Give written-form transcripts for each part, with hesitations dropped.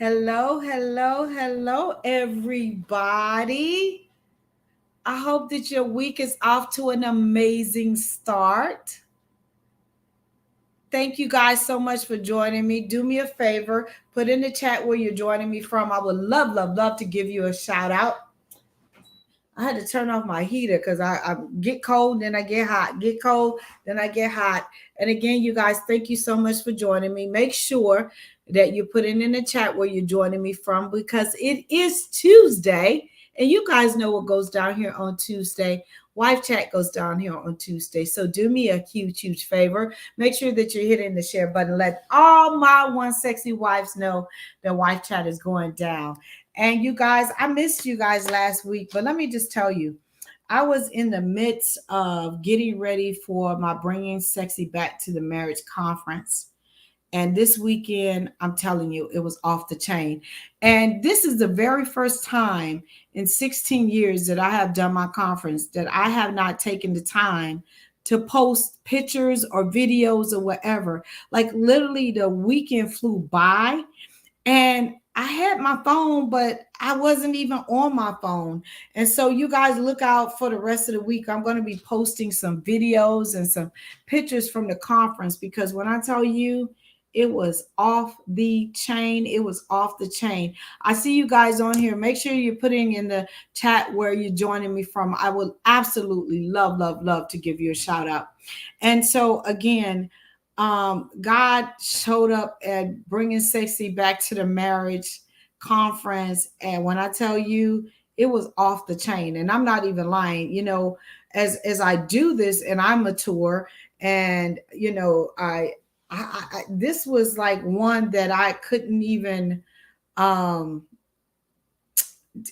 Hello, hello, hello, everybody. I hope that your week is off to an amazing start. Thank you guys so much for joining me. Do me a favor, put in the chat where you're joining me from. I would love, love, love to give you a shout out. I had to turn off my heater because I get cold, then I get hot, get cold, then I get hot. And again, you guys, thank you so much for joining me. Make sure that you put it in the chat where you're joining me from because it is Tuesday. And you guys know what goes down here on Tuesday. Wife chat goes down here on Tuesday. So do me a huge, huge favor. Make sure that you're hitting the share button. Let all my one sexy wives know that wife chat is going down. And you guys, I missed you guys last week, but let me just tell you, I was in the midst of getting ready for my Bringing Sexy Back to the Marriage conference. And this weekend, I'm telling you, it was off the chain. And this is the very first time in 16 years that I have done my conference that I have not taken the time to post pictures or videos or whatever. Like literally, the weekend flew by and I had my phone, but I wasn't even on my phone. And so, you guys look out for the rest of the week. I'm going to be posting some videos and some pictures from the conference because when I tell you, it was off the chain. It was off the chain. I see you guys on here. Make sure you're putting in the chat where you're joining me from. I would absolutely love, love, love to give you a shout out. And so, again, God showed up at Bringing Sexy Back to the Marriage conference. And when I tell you, it was off the chain. And I'm not even lying. As I do this and I mature and, this was like one that um,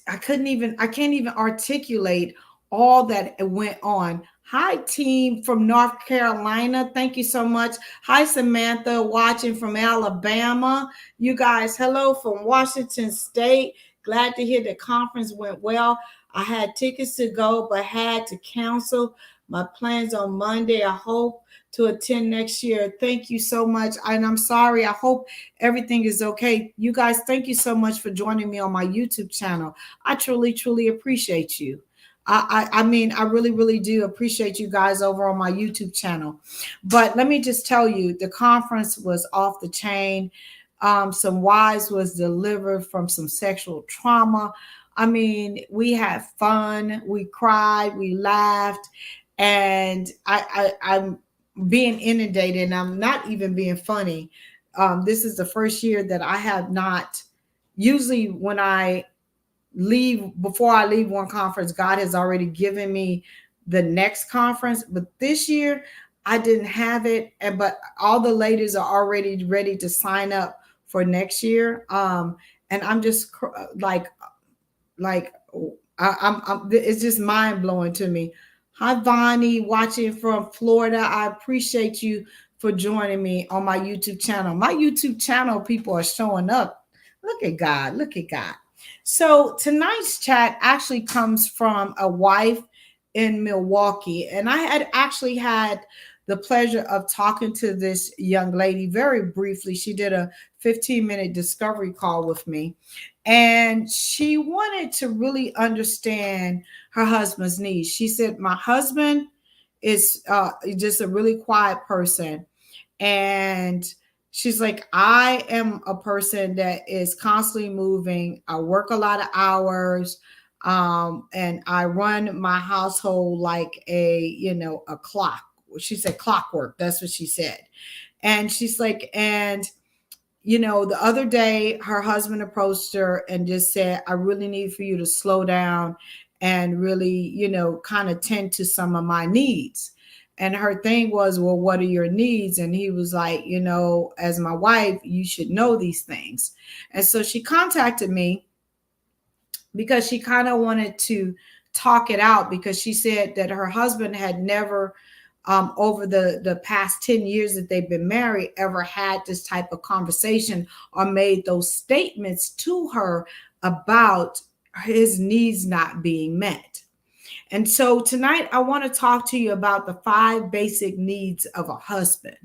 I can't even articulate all that went on. Hi, team from North Carolina. Thank you so much. Hi, Samantha, watching from Alabama. You guys, hello from Washington State. Glad to hear the conference went well. I had tickets to go, but had to cancel my plans on Monday. I hope to attend next year. Thank you so much. And I'm sorry. I hope everything is okay. You guys, thank you so much for joining me on my YouTube channel. I truly, truly appreciate you. I mean, I really, really do appreciate you guys over on my YouTube channel. But let me just tell you, the conference was off the chain. Some wise was delivered from some sexual trauma. I mean, we had fun, we cried, we laughed, and I'm being inundated, and I'm not even being funny. This is the first year that I have not. Usually, when I before I leave one conference, God has already given me the next conference. But this year, I didn't have it, but all the ladies are already ready to sign up for next year. And I'm just like it's just mind blowing to me. Hi, Vonnie, watching from Florida. I appreciate you for joining me on my YouTube channel. My YouTube channel, people are showing up. Look at God. Look at God. So tonight's chat actually comes from a wife in Milwaukee. And I had actually had the pleasure of talking to this young lady very briefly. She did a 15-minute discovery call with me. And she wanted to really understand her husband's needs. She said, my husband is just a really quiet person. And she's like, I am a person that is constantly moving. I work a lot of hours. And I run my household like a clock. She said clockwork. That's what she said. And she's like, the other day her husband approached her and just said, I really need for you to slow down and really, kind of tend to some of my needs. And her thing was, well, what are your needs? And he was like, as my wife, you should know these things. And so she contacted me because she kind of wanted to talk it out, because she said that her husband had never, over the past 10 years that they've been married, ever had this type of conversation or made those statements to her about his needs not being met. And so tonight I want to talk to you about the 5 basic needs of a husband,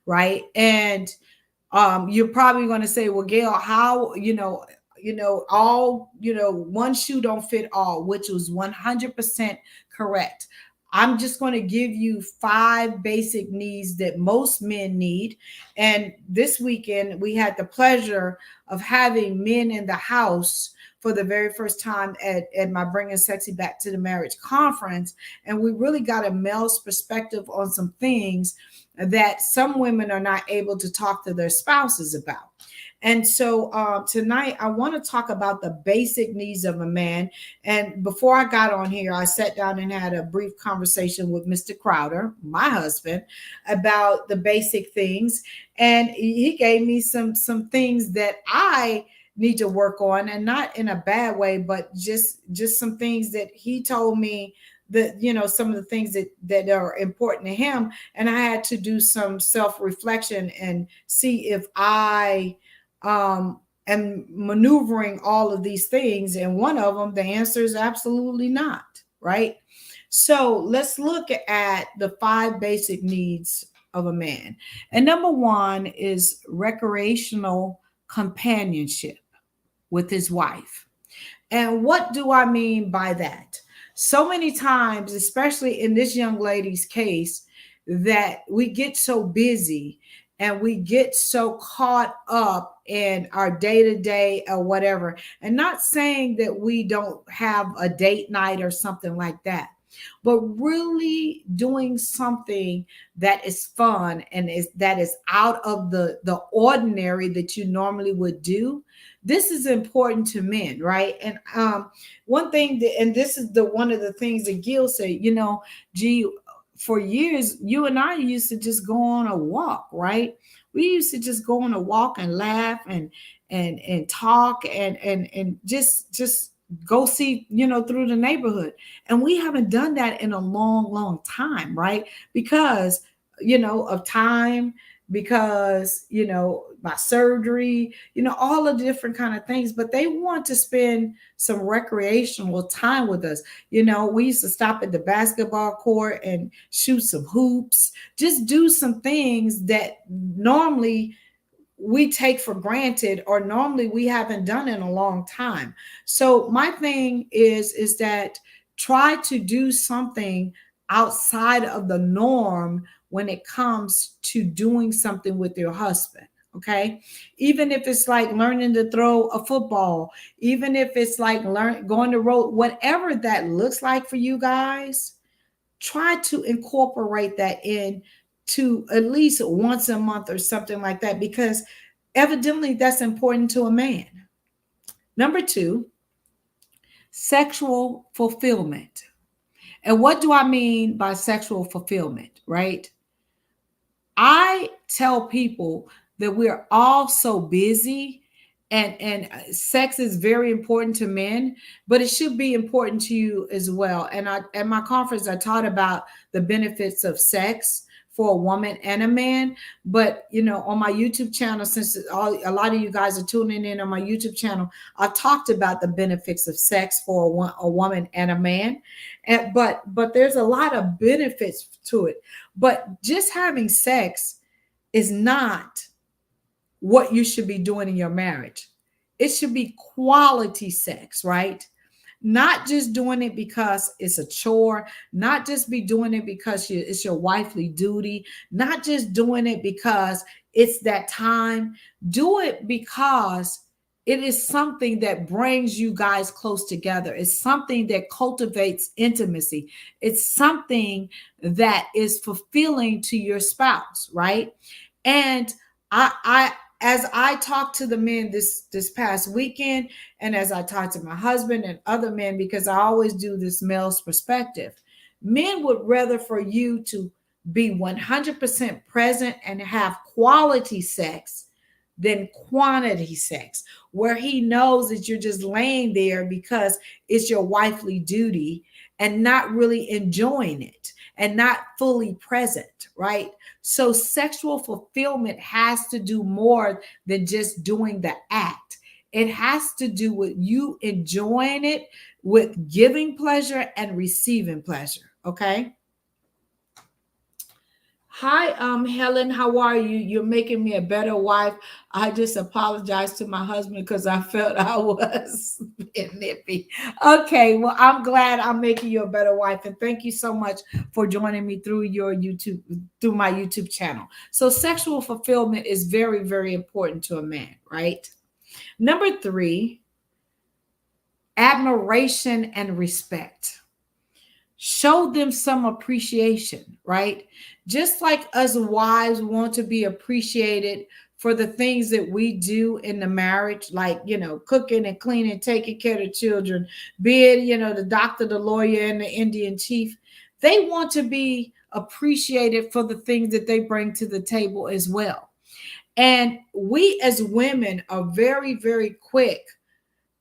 right? And You're probably going to say, well, Gail, how, all, one shoe don't fit all, which was 100% correct. I'm just going to give you 5 basic needs that most men need. And this weekend, we had the pleasure of having men in the house for the very first time at my Bringing Sexy Back to the Marriage conference. And we really got a male's perspective on some things that some women are not able to talk to their spouses about. And so tonight, I want to talk about the basic needs of a man. And before I got on here, I sat down and had a brief conversation with Mr. Crowder, my husband, about the basic things. And he gave me some things that I need to work on, and not in a bad way, but just some things that he told me that, some of the things that are important to him. And I had to do some self-reflection and see if I am maneuvering all of these things. And one of them, the answer is absolutely not, right? So let's look at the 5 basic needs of a man. And number 1 is recreational companionship with his wife. And what do I mean by that? So many times, especially in this young lady's case, that we get so busy and we get so caught up in our day-to-day or whatever. And not saying that we don't have a date night or something like that, but really doing something that is fun and that is out of the ordinary that you normally would do. This is important to men, right? And one thing and this is one of the things that Gail said, gee, for years, you and I used to just go on a walk, right? We used to just go on a walk and laugh and talk and just go see, through the neighborhood. And we haven't done that in a long time, right? Because, of time, because, my surgery, all the different kind of things, but they want to spend some recreational time with us. We used to stop at the basketball court and shoot some hoops, just do some things that normally we take for granted or normally we haven't done in a long time. So my thing is that try to do something outside of the norm when it comes to doing something with your husband. Okay. Even if it's like learning to throw a football, even if it's like going to road, whatever that looks like for you guys, try to incorporate that in to at least once a month or something like that, because evidently that's important to a man. Number 2, sexual fulfillment. And what do I mean by sexual fulfillment, right? I tell people that we're all so busy, and sex is very important to men, but it should be important to you as well. And at my conference, I taught about the benefits of sex for a woman and a man. But on my YouTube channel, since a lot of you guys are tuning in on my YouTube channel, I talked about the benefits of sex for a woman and a man. But there's a lot of benefits to it. But just having sex is not what you should be doing in your marriage. It should be quality sex, right? Not just doing it because it's a chore, not just be doing it because it's your wifely duty, not just doing it because it's that time. Do it because it is something that brings you guys close together. It's something that cultivates intimacy. It's something that is fulfilling to your spouse, right? And as I talked to the men this past weekend, and as I talked to my husband and other men, because I always do this male's perspective, men would rather for you to be 100% present and have quality sex than quantity sex, where he knows that you're just laying there because it's your wifely duty and not really enjoying it and not fully present, right? So sexual fulfillment has to do more than just doing the act. It has to do with you enjoying it, with giving pleasure and receiving pleasure, okay? Hi, Helen, how are you? You're making me a better wife. I just apologized to my husband because I felt I was being nippy. Okay, well, I'm glad I'm making you a better wife, and thank you so much for joining me through your YouTube, through my YouTube channel. So, sexual fulfillment is very, very important to a man, right? Number three, admiration and respect. Show them some appreciation, right? Just like us wives want to be appreciated for the things that we do in the marriage, like, cooking and cleaning, taking care of children, being, the doctor, the lawyer, and the Indian chief. They want to be appreciated for the things that they bring to the table as well. And we as women are very, very quick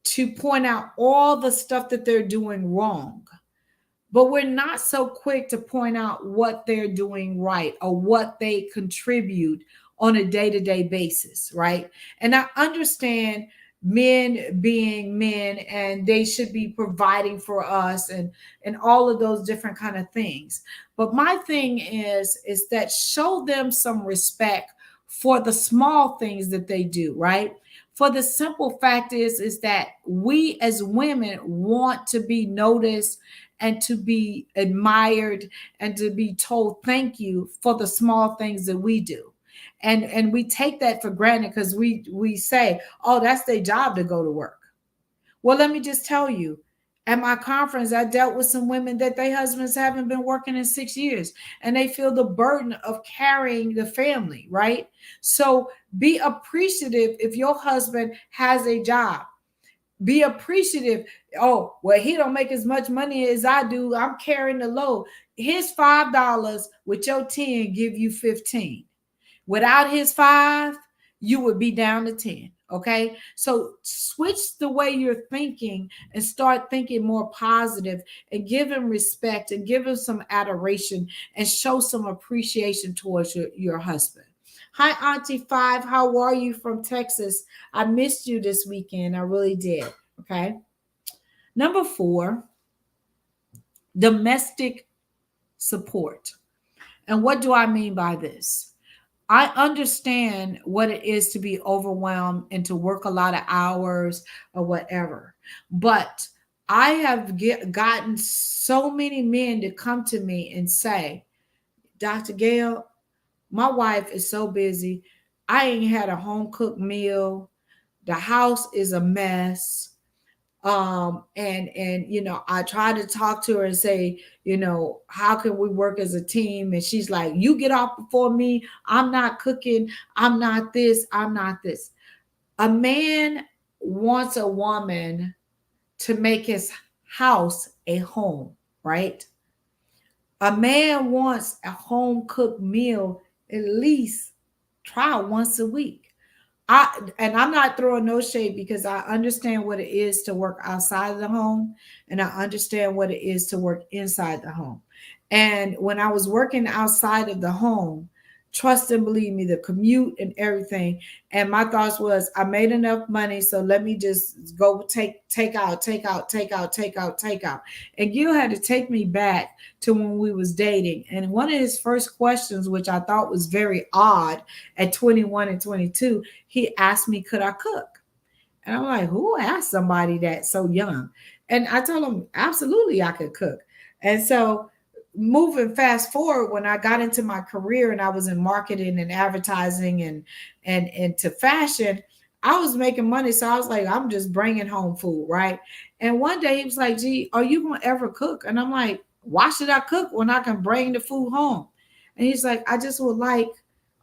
to point out all the stuff that they're doing wrong, but we're not so quick to point out what they're doing right or what they contribute on a day-to-day basis, right? And I understand men being men and they should be providing for us and all of those different kind of things. But my thing is that show them some respect for the small things that they do, right? For the simple fact is that we as women want to be noticed and to be admired and to be told thank you for the small things that we do. And we take that for granted because we say, oh, that's their job to go to work. Well, let me just tell you, at my conference, I dealt with some women that their husbands haven't been working in 6 years and they feel the burden of carrying the family, right? So be appreciative if your husband has a job. Be appreciative. Oh, well, he don't make as much money as I do. I'm carrying the load. His $5 with your 10 give you 15. Without his 5, you would be down to 10. Okay. So switch the way you're thinking and start thinking more positive and give him respect and give him some adoration and show some appreciation towards your husband. Hi, Auntie Five. How are you from Texas? I missed you this weekend. I really did. Okay. Number 4, domestic support. And what do I mean by this? I understand what it is to be overwhelmed and to work a lot of hours or whatever. But I have gotten so many men to come to me and say, Dr. Gail, my wife is so busy. I ain't had a home cooked meal. The house is a mess. And I try to talk to her and say, how can we work as a team? And she's like, you get off before me. I'm not cooking. I'm not this. I'm not this. A man wants a woman to make his house a home, right? A man wants a home cooked meal at least try once a week. I'm not throwing no shade because I understand what it is to work outside of the home and I understand what it is to work inside the home. And when I was working outside of the home, trust and believe me, the commute and everything. And my thoughts was I made enough money, so let me just go take out. And Gil had to take me back to when we was dating. And one of his first questions, which I thought was very odd at 21 and 22, he asked me, could I cook? And I'm like, who asked somebody that so young? And I told him, absolutely, I could cook. And so, moving fast forward, when I got into my career and I was in marketing and advertising and into fashion, I was making money. So I was like, I'm just bringing home food, right? And one day he was like, gee, are you going to ever cook? And I'm like, why should I cook when I can bring the food home? And he's like, I just would like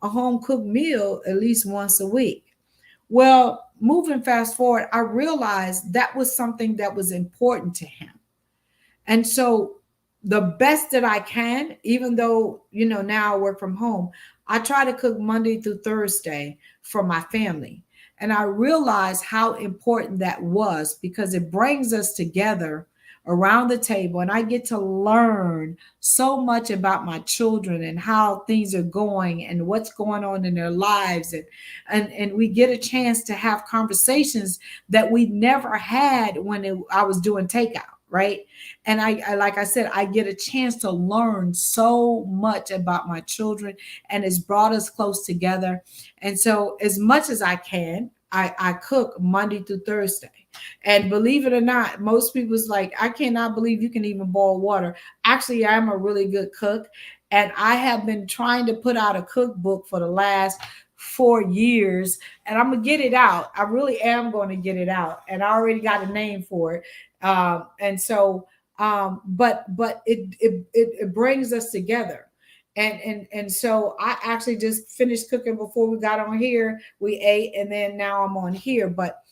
a home cooked meal at least once a week. Well, moving fast forward, I realized that was something that was important to him. And so the best that I can, even though, now I work from home, I try to cook Monday through Thursday for my family. And I realized how important that was because it brings us together around the table and I get to learn so much about my children and how things are going and what's going on in their lives and we get a chance to have conversations that we never had when I was doing takeout, right? And I like I said, I get a chance to learn so much about my children, and it's brought us close together. And so as much as I can, I cook Monday through Thursday. And believe it or not, most people's like, I cannot believe you can even boil water. Actually, I'm a really good cook. And I have been trying to put out a cookbook for the last 4 years, and I'm gonna get it out. I really am going to get it out, and I already got a name for it. And so, but it brings us together. And so I actually just finished cooking before we got on here. We ate, and then now I'm on here. But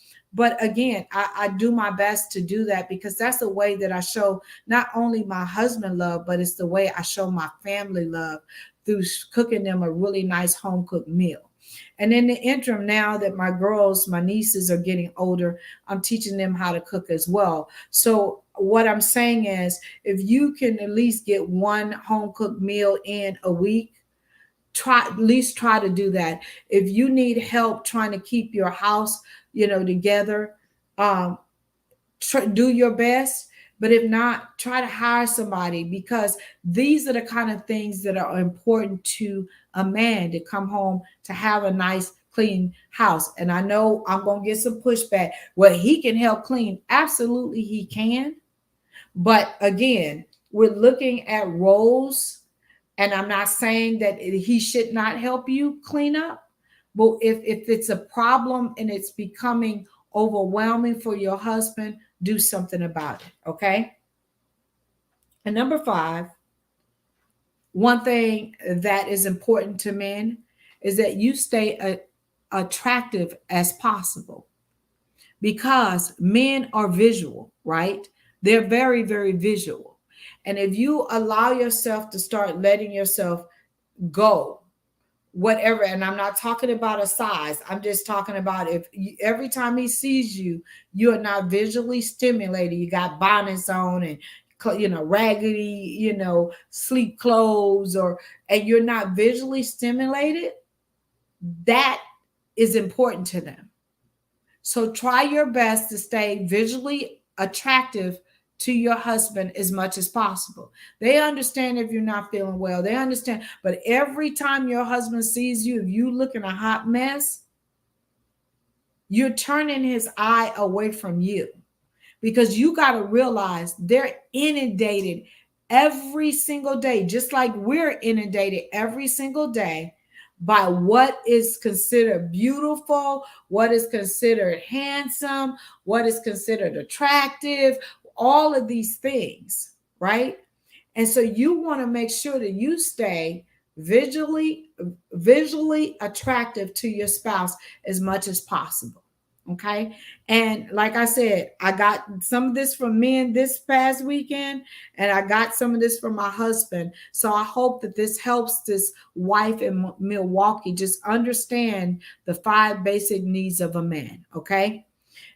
again, I do my best to do that because that's the way that I show not only my husband love, but it's the way I show my family love through cooking them a really nice home cooked meal. And in the interim, now that my girls, my nieces are getting older, I'm teaching them how to cook as well. So what I'm saying is, if you can at least get one home cooked meal in a week, try at least try to do that. If you need help trying to keep your house, together, um, do your best. But if not, try to hire somebody, because these are the kind of things that are important to a man to come home to have a nice clean house. And I know I'm going to get some pushback. Well, he can help clean. Absolutely, he can. But again, we're looking at roles, and I'm not saying that he should not help you clean up. But if it's a problem and it's becoming overwhelming for your husband, do something about it. Okay. And number 5, one thing that is important to men is that you stay attractive as possible, because men are visual, right? They're very, very visual. And if you allow yourself to start letting yourself go, whatever, and I'm not talking about a size, I'm just talking about if every time he sees you, you are not visually stimulated, you got bonnets on and raggedy, sleep clothes, and you're not visually stimulated, that is important to them. So try your best to stay visually attractive to your husband as much as possible. They understand if you're not feeling well. They understand. But every time your husband sees you, if you look in a hot mess, you're turning his eye away from you, because you got to realize they're inundated every single day, just like we're inundated every single day by what is considered beautiful, what is considered handsome, what is considered attractive, all of these things, right? And so you want to make sure that you stay visually attractive to your spouse as much as possible. Okay. And like I said, I got some of this from men this past weekend, and I got some of this from my husband. So I hope that this helps this wife in Milwaukee just understand the 5 basic needs of a man. Okay.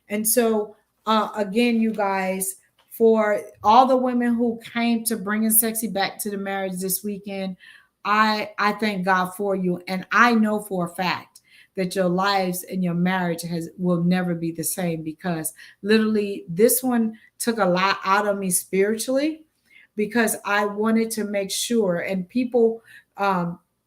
And so, again, you guys, for all the women who came to Bringing Sexy back to the marriage this weekend, I thank God for you, and I know for a fact that your lives and your marriage will never be the same, because literally this one took a lot out of me spiritually, because I wanted to make sure. And people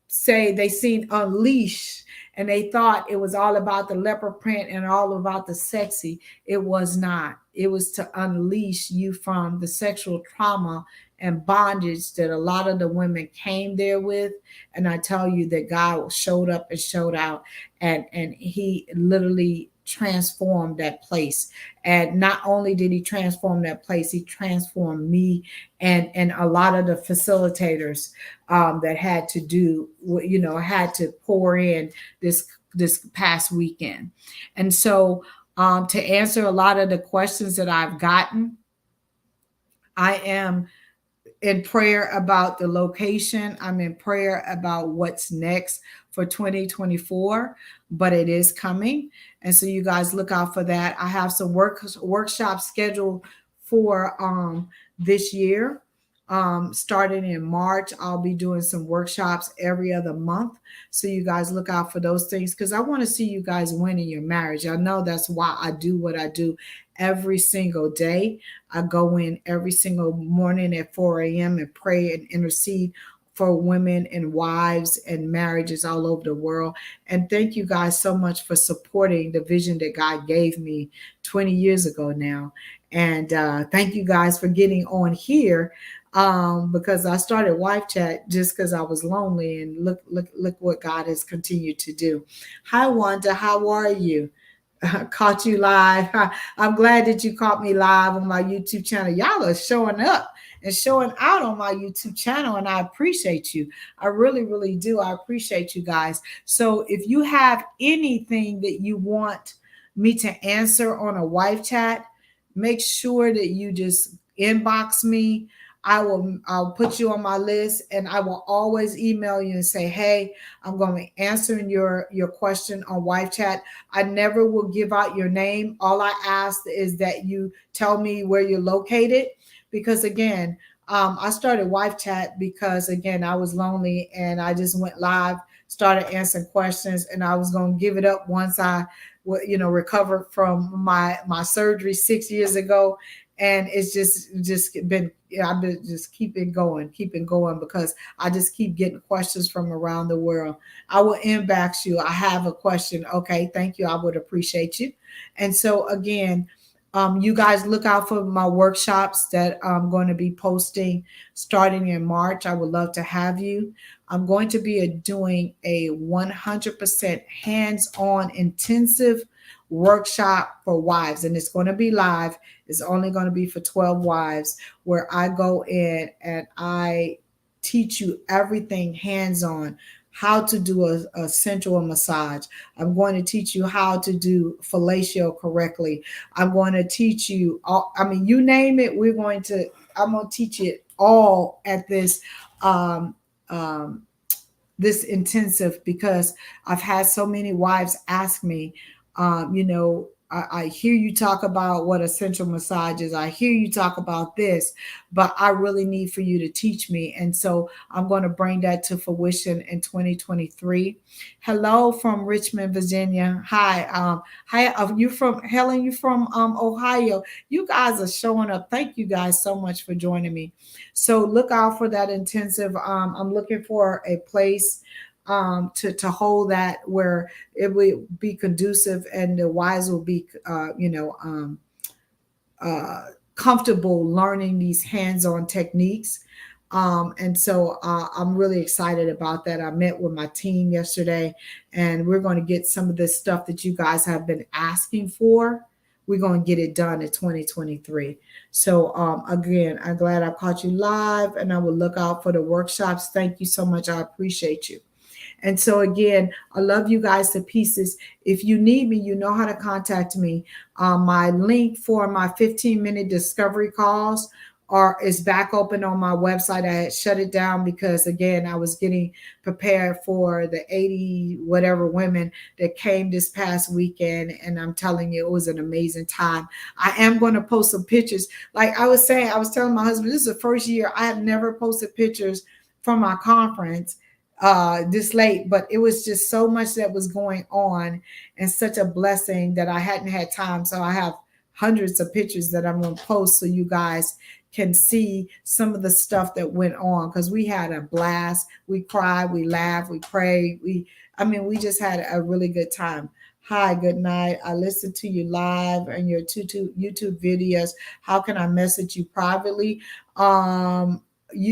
say they seen Unleash and they thought it was all about the leopard print and all about the sexy. It was not. It was to unleash you from the sexual trauma and bondage that a lot of the women came there with. And I tell you that God showed up and showed out, and he literally transformed that place. And not only did he transform that place, he transformed me and a lot of the facilitators that had to do, had to pour in this past weekend. And so, to answer a lot of the questions that I've gotten, I am in prayer about the location. I'm in prayer about what's next for 2024, but it is coming. And so you guys look out for that. I have some workshops scheduled for this year. Starting in March, I'll be doing some workshops every other month. So you guys look out for those things, because I want to see you guys win in your marriage. I know that's why I do what I do. every single day. I go in every single morning at 4 a.m. and pray and intercede for women and wives and marriages all over the world. And thank you guys so much for supporting the vision that God gave me 20 years ago now. And thank you guys for getting on here, because I started Wife Chat just because I was lonely, and look what God has continued to do. Hi Wanda, how are you? Caught you live. I'm glad that you caught me live on my YouTube channel. Y'all are showing up and showing out on my YouTube channel, and I appreciate you. I really, really do. I appreciate you guys. So if you have anything that you want me to answer on a Wife Chat, make sure that you just inbox me. I'll put you on my list, and I will always email you and say, hey, I'm going to be answering your question on Wife Chat. I never will give out your name. All I ask is that you tell me where you're located, because again, I started Wife Chat because again, I was lonely and I just went live, started answering questions, and I was going to give it up once I recovered from my surgery 6 years ago. And it's just been, I've been just keep it going because I just keep getting questions from around the world. I will inbox you. I have a question. Okay, thank you. I would appreciate you. And so again, you guys look out for my workshops that I'm going to be posting starting in March. I would love to have you. I'm going to be doing a 100% hands-on intensive workshop for wives, and it's going to be live. It's only going to be for 12 wives, where I go in and I teach you everything hands-on, how to do a sensual massage. I'm going to teach you how to do fellatio correctly. I'm going to teach you all, I mean, you name it, I'm going to teach it all at um, um, this intensive, because I've had so many wives ask me, I hear you talk about what essential massage is. I hear you talk about this, but I really need for you to teach me. And so I'm going to bring that to fruition in 2023. Hello from Richmond, Virginia. Hi. Hi. You from Helen? You from Ohio? You guys are showing up. Thank you guys so much for joining me. So look out for that intensive. I'm looking for a place to hold that where it will be conducive and the wives will be, comfortable learning these hands-on techniques. And so I'm really excited about that. I met with my team yesterday, and we're going to get some of this stuff that you guys have been asking for. We're going to get it done in 2023. So again, I'm glad I caught you live, and I will look out for the workshops. Thank you so much. I appreciate you. And so again, I love you guys to pieces. If you need me, you know how to contact me. My link for my 15-minute discovery calls is back open on my website. I had shut it down because again, I was getting prepared for the 80 whatever women that came this past weekend. And I'm telling you, it was an amazing time. I am going to post some pictures. Like I was saying, I was telling my husband, this is the first year I have never posted pictures from my conference this late, but it was just so much that was going on and such a blessing that I hadn't had time. So I have hundreds of pictures that I'm going to post so you guys can see some of the stuff that went on, because we had a blast. We cried, we laughed, we prayed. We just had a really good time. Hi, good night. I listened to you live and your YouTube videos. How can I message you privately?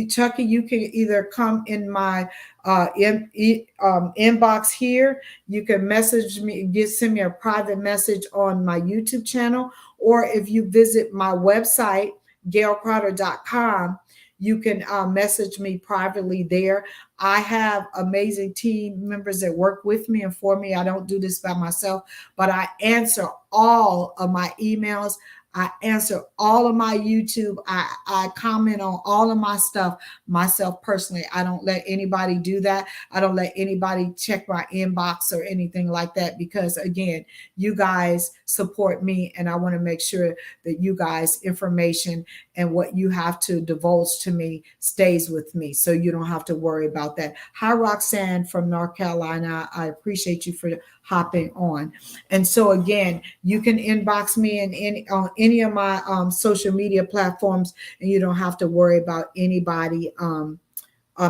Chucky, you can either come in my inbox here. You can message me, send me a private message on my YouTube channel, or if you visit my website, gailcrowder.com, you can message me privately there. I have amazing team members that work with me and for me. I don't do this by myself, but I answer all of my emails. I answer all of my YouTube. I comment on all of my stuff myself personally. I don't let anybody do that. I don't let anybody check my inbox or anything like that, because again, you guys support me and I want to make sure that you guys information and what you have to divulge to me stays with me. So you don't have to worry about that. Hi, Roxanne from North Carolina. I appreciate you for hopping on. And so again, you can inbox me in any on any of my social media platforms, and you don't have to worry about anybody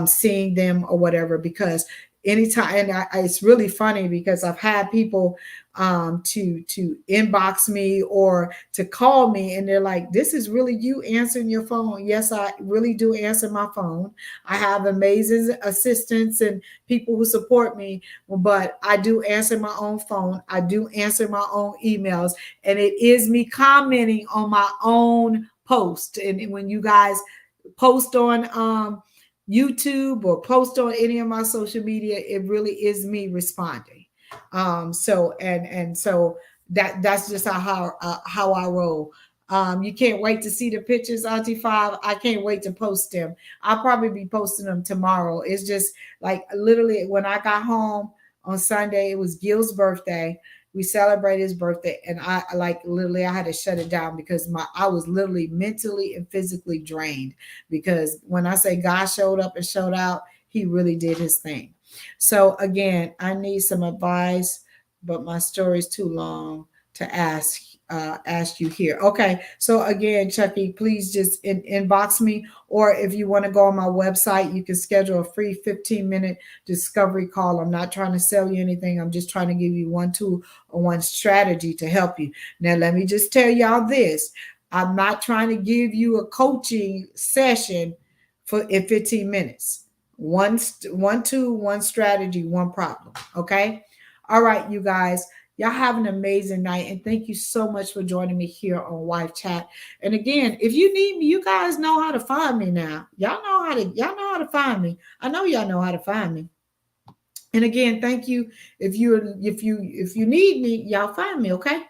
seeing them or whatever, because anytime, and it's really funny because I've had people to inbox me or to call me, and they're like, this is really you answering your phone. Yes, I really do answer my phone. I have amazing assistants and people who support me, but I do answer my own phone. I do answer my own emails, and it is me commenting on my own post. And when you guys post on YouTube or post on any of my social media, it really is me responding. So that's just how I roll. You can't wait to see the pictures, Auntie Five. I can't wait to post them. I'll probably be posting them tomorrow. It's just like literally when I got home on Sunday, it was Gil's birthday. We celebrated his birthday, and I like literally I had to shut it down because I was literally mentally and physically drained, because when I say God showed up and showed out, he really did his thing. So again, I need some advice, but my story is too long to ask you here. Okay, so again, Chucky, please just inbox me, or if you want to go on my website, you can schedule a free 15-minute discovery call. I'm not trying to sell you anything. I'm just trying to give you one tool or one strategy to help you. Now, let me just tell y'all this. I'm not trying to give you a coaching session in 15 minutes. One tool, one strategy, one problem. Okay. All right, you guys. Y'all have an amazing night, and thank you so much for joining me here on Wife Chat. And again, if you need me, you guys know how to find me now. Y'all know how to find me. I know y'all know how to find me. And again, thank you. If you need me, y'all find me, okay?